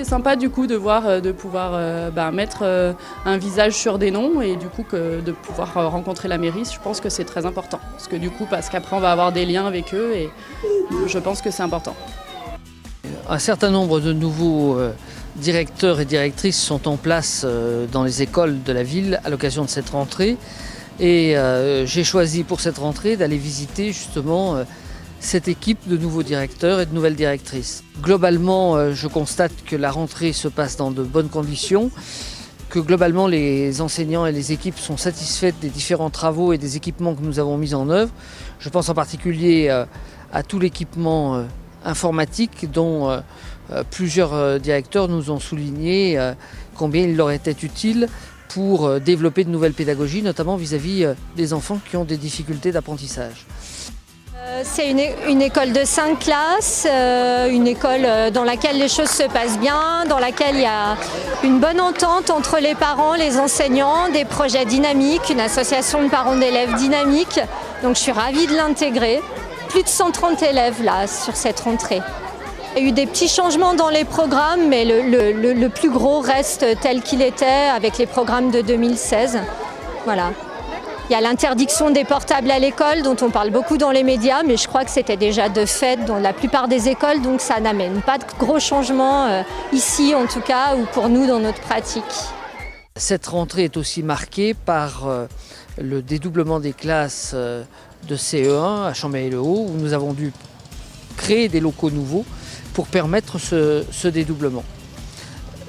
C'est sympa du coup de voir, de pouvoir mettre un visage sur des noms et du coup de pouvoir rencontrer la mairie, je pense que c'est très important. Parce qu'après on va avoir des liens avec eux et je pense que c'est important. Un certain nombre de nouveaux directeurs et directrices sont en place dans les écoles de la ville à l'occasion de cette rentrée. Et j'ai choisi pour cette rentrée d'aller visiter justement cette équipe de nouveaux directeurs et de nouvelles directrices. Globalement, je constate que la rentrée se passe dans de bonnes conditions, que globalement les enseignants et les équipes sont satisfaits des différents travaux et des équipements que nous avons mis en œuvre. Je pense en particulier à tout l'équipement informatique dont plusieurs directeurs nous ont souligné combien il leur était utile pour développer de nouvelles pédagogies, notamment vis-à-vis des enfants qui ont des difficultés d'apprentissage. C'est une école de 5 classes, une école dans laquelle les choses se passent bien, dans laquelle il y a une bonne entente entre les parents, les enseignants, des projets dynamiques, une association de parents d'élèves dynamique. Donc je suis ravie de l'intégrer. Plus de 130 élèves là sur cette rentrée. Il y a eu des petits changements dans les programmes, mais le plus gros reste tel qu'il était avec les programmes de 2016. Voilà. Il y a l'interdiction des portables à l'école dont on parle beaucoup dans les médias, mais je crois que c'était déjà de fait dans la plupart des écoles, donc ça n'amène pas de gros changements ici en tout cas, ou pour nous dans notre pratique. Cette rentrée est aussi marquée par le dédoublement des classes de CE1 à Chambéry-le-Haut, où nous avons dû créer des locaux nouveaux pour permettre ce dédoublement.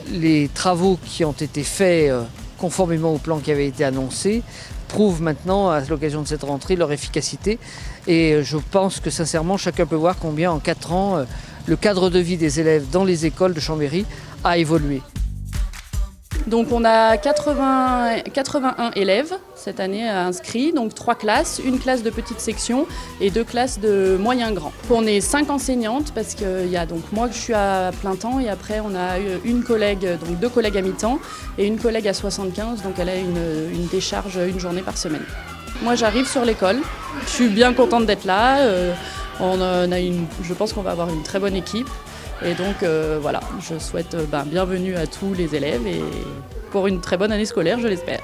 Les travaux qui ont été faits conformément au plan qui avait été annoncé prouvent maintenant, à l'occasion de cette rentrée, leur efficacité. Et je pense que sincèrement, chacun peut voir combien en 4 ans, le cadre de vie des élèves dans les écoles de Chambéry a évolué. Donc on a 81 élèves cette année inscrits, donc 3 classes, une classe de petite section et 2 classes de moyen grand. On est 5 enseignantes parce qu'il y a donc moi que je suis à plein temps et après on a une collègue, donc 2 collègues à mi-temps et une collègue à 75, donc elle a une décharge une journée par semaine. Moi j'arrive sur l'école, je suis bien contente d'être là, je pense qu'on va avoir une très bonne équipe. Et donc voilà, je souhaite bienvenue à tous les élèves et pour une très bonne année scolaire, je l'espère.